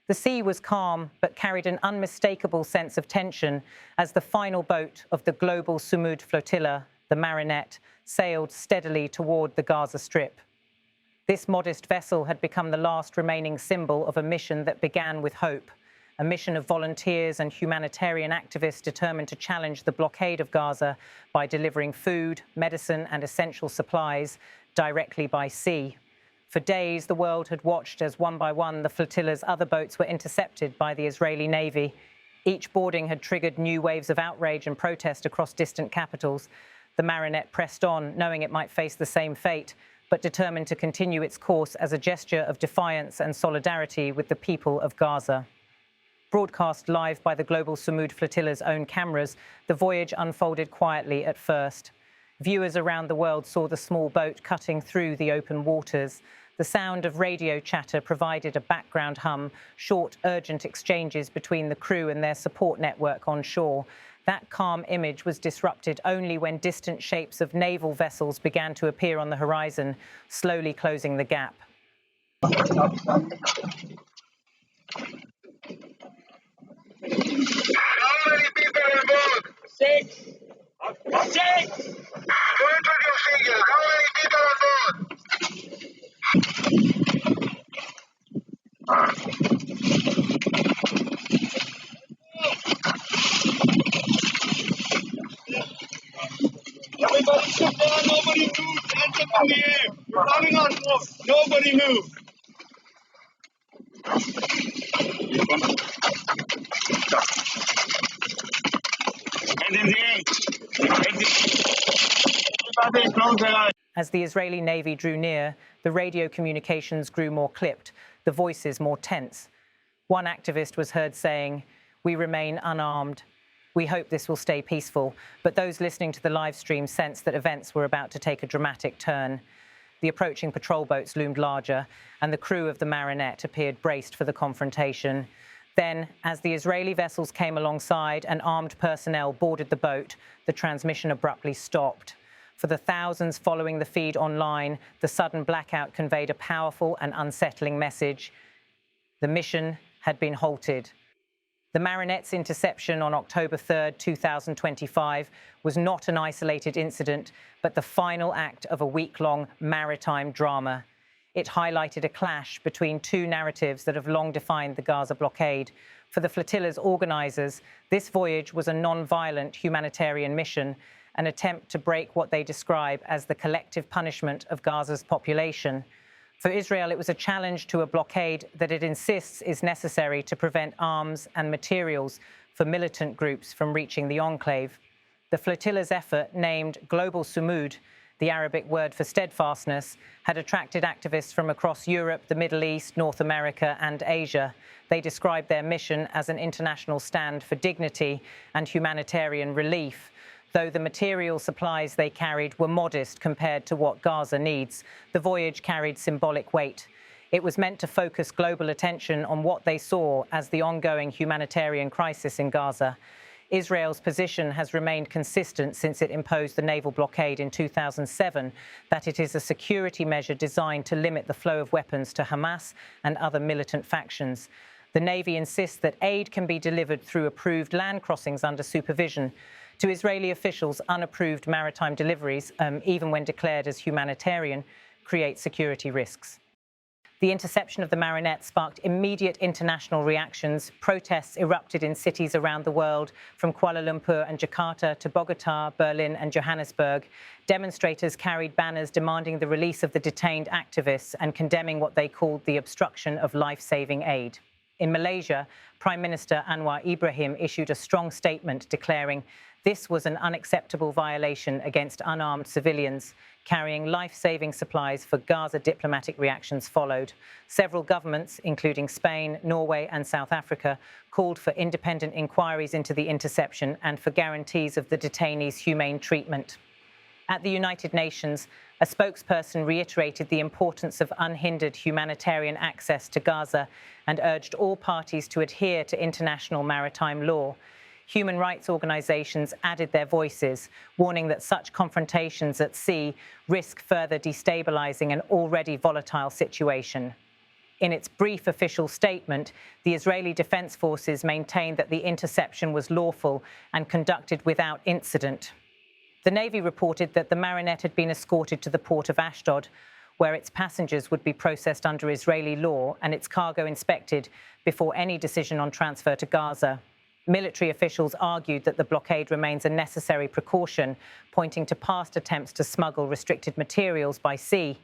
The sea was calm, but carried an unmistakable sense of tension as the final boat of the Global Sumud Flotilla, the Marinette, sailed steadily toward the Gaza Strip. This modest vessel had become the last remaining symbol of a mission that began with hope, a mission of volunteers and humanitarian activists determined to challenge the blockade of Gaza by delivering food, medicine, and essential supplies directly by sea. For days, the world had watched as one by one the flotilla's other boats were intercepted by the Israeli Navy. Each boarding had triggered new waves of outrage and protest across distant capitals. The Marinette pressed on, knowing it might face the same fate, but determined to continue its course as a gesture of defiance and solidarity with the people of Gaza. Broadcast live by the Global Sumud Flotilla's own cameras, the voyage unfolded quietly at first. Viewers around the world saw the small boat cutting through the open waters. The sound of radio chatter provided a background hum, short, urgent exchanges between the crew and their support network on shore. That calm image was disrupted only when distant shapes of naval vessels began to appear on the horizon, slowly closing the gap. How many people on board? 6. 6! Point with your finger. How many people on board? Everybody sit down. Nobody move. Hands up in the air. You're running on board. Nobody move. Hands in the air. Everybody close their eyes. As the Israeli Navy drew near, the radio communications grew more clipped, the voices more tense. One activist was heard saying, "We remain unarmed. We hope this will stay peaceful," but those listening to the live stream sensed that events were about to take a dramatic turn. The approaching patrol boats loomed larger, and the crew of the Marinette appeared braced for the confrontation. Then, as the Israeli vessels came alongside and armed personnel boarded the boat, the transmission abruptly stopped. For the thousands following the feed online, the sudden blackout conveyed a powerful and unsettling message. The mission had been halted. The Marinette's interception on October 3, 2025 was not an isolated incident, but the final act of a week-long maritime drama. It highlighted a clash between two narratives that have long defined the Gaza blockade. For the flotilla's organisers, this voyage was a non-violent humanitarian mission, an attempt to break what they describe as the collective punishment of Gaza's population. For Israel, it was a challenge to a blockade that it insists is necessary to prevent arms and materials for militant groups from reaching the enclave. The flotilla's effort, named Global Sumud, the Arabic word for steadfastness, had attracted activists from across Europe, the Middle East, North America, and Asia. They described their mission as an international stand for dignity and humanitarian relief. Though the material supplies they carried were modest compared to what Gaza needs, the voyage carried symbolic weight. It was meant to focus global attention on what they saw as the ongoing humanitarian crisis in Gaza. Israel's position has remained consistent since it imposed the naval blockade in 2007, that it is a security measure designed to limit the flow of weapons to Hamas and other militant factions. The Navy insists that aid can be delivered through approved land crossings under supervision. To Israeli officials, unapproved maritime deliveries, even when declared as humanitarian, create security risks. The interception of the Marinette sparked immediate international reactions. Protests erupted in cities around the world, from Kuala Lumpur and Jakarta to Bogota, Berlin and Johannesburg. Demonstrators carried banners demanding the release of the detained activists and condemning what they called the obstruction of life-saving aid. In Malaysia, Prime Minister Anwar Ibrahim issued a strong statement declaring this was an unacceptable violation against unarmed civilians. Carrying life-saving supplies for Gaza, diplomatic reactions followed. Several governments, including Spain, Norway and South Africa, called for independent inquiries into the interception and for guarantees of the detainees' humane treatment. At the United Nations, a spokesperson reiterated the importance of unhindered humanitarian access to Gaza and urged all parties to adhere to international maritime law. Human rights organizations added their voices, warning that such confrontations at sea risk further destabilizing an already volatile situation. In its brief official statement, the Israeli Defense Forces maintained that the interception was lawful and conducted without incident. The Navy reported that the Marinette had been escorted to the port of Ashdod, where its passengers would be processed under Israeli law and its cargo inspected before any decision on transfer to Gaza. Military officials argued that the blockade remains a necessary precaution, pointing to past attempts to smuggle restricted materials by sea.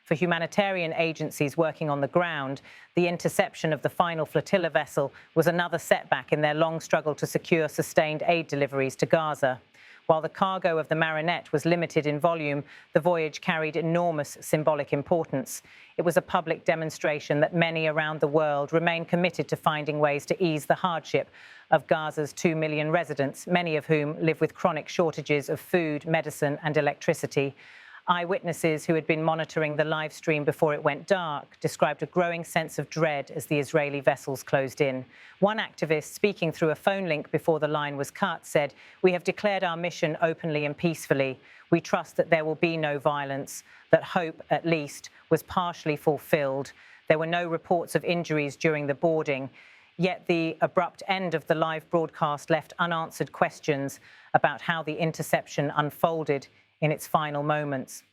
For humanitarian agencies working on the ground, the interception of the final flotilla vessel was another setback in their long struggle to secure sustained aid deliveries to Gaza. While the cargo of the Marinette was limited in volume, the voyage carried enormous symbolic importance. It was a public demonstration that many around the world remain committed to finding ways to ease the hardship of Gaza's 2 million residents, many of whom live with chronic shortages of food, medicine, and electricity. Eyewitnesses who had been monitoring the live stream before it went dark described a growing sense of dread as the Israeli vessels closed in. One activist, speaking through a phone link before the line was cut, said, "We have declared our mission openly and peacefully. We trust that there will be no violence, that hope, at least, was partially fulfilled. There were no reports of injuries during the boarding." Yet the abrupt end of the live broadcast left unanswered questions about how the interception unfolded in its final moments.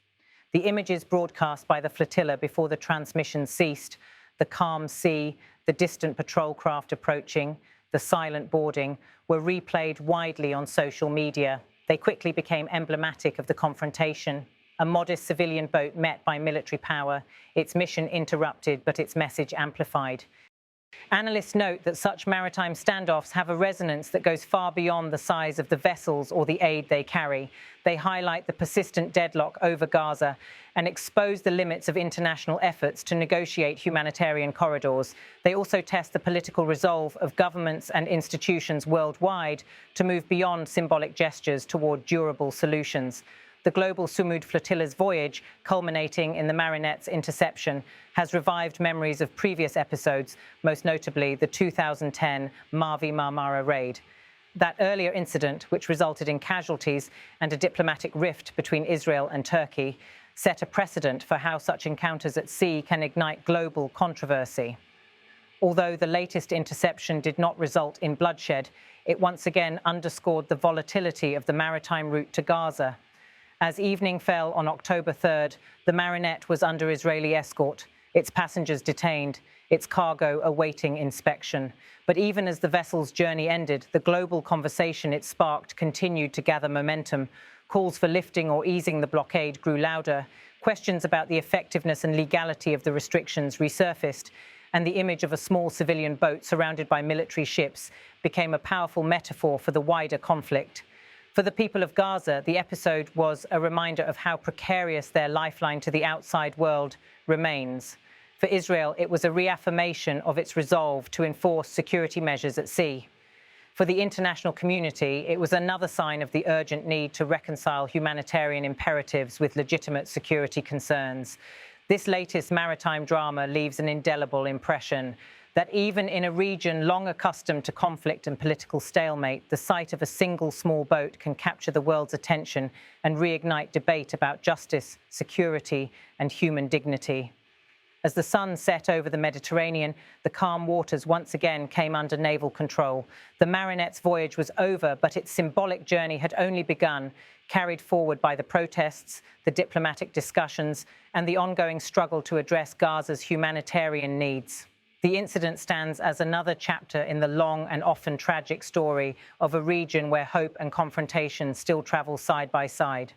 The images broadcast by the flotilla before the transmission ceased, the calm sea, the distant patrol craft approaching, the silent boarding, were replayed widely on social media. They quickly became emblematic of the confrontation. A modest civilian boat met by military power, its mission interrupted, but its message amplified. Analysts note that such maritime standoffs have a resonance that goes far beyond the size of the vessels or the aid they carry. They highlight the persistent deadlock over Gaza and expose the limits of international efforts to negotiate humanitarian corridors. They also test the political resolve of governments and institutions worldwide to move beyond symbolic gestures toward durable solutions. The Global Sumud Flotilla's voyage, culminating in the Marinette's interception, has revived memories of previous episodes, most notably the 2010 Mavi Marmara raid. That earlier incident, which resulted in casualties and a diplomatic rift between Israel and Turkey, set a precedent for how such encounters at sea can ignite global controversy. Although the latest interception did not result in bloodshed, it once again underscored the volatility of the maritime route to Gaza. As evening fell on October 3rd, the Marinette was under Israeli escort, its passengers detained, its cargo awaiting inspection. But even as the vessel's journey ended, the global conversation it sparked continued to gather momentum. Calls for lifting or easing the blockade grew louder. Questions about the effectiveness and legality of the restrictions resurfaced, and the image of a small civilian boat surrounded by military ships became a powerful metaphor for the wider conflict. For the people of Gaza, the episode was a reminder of how precarious their lifeline to the outside world remains. For Israel, it was a reaffirmation of its resolve to enforce security measures at sea. For the international community, it was another sign of the urgent need to reconcile humanitarian imperatives with legitimate security concerns. This latest maritime drama leaves an indelible impression that even in a region long accustomed to conflict and political stalemate, the sight of a single small boat can capture the world's attention and reignite debate about justice, security, and human dignity. As the sun set over the Mediterranean, the calm waters once again came under naval control. The Marinette's voyage was over, but its symbolic journey had only begun, carried forward by the protests, the diplomatic discussions, and the ongoing struggle to address Gaza's humanitarian needs. The incident stands as another chapter in the long and often tragic story of a region where hope and confrontation still travel side by side.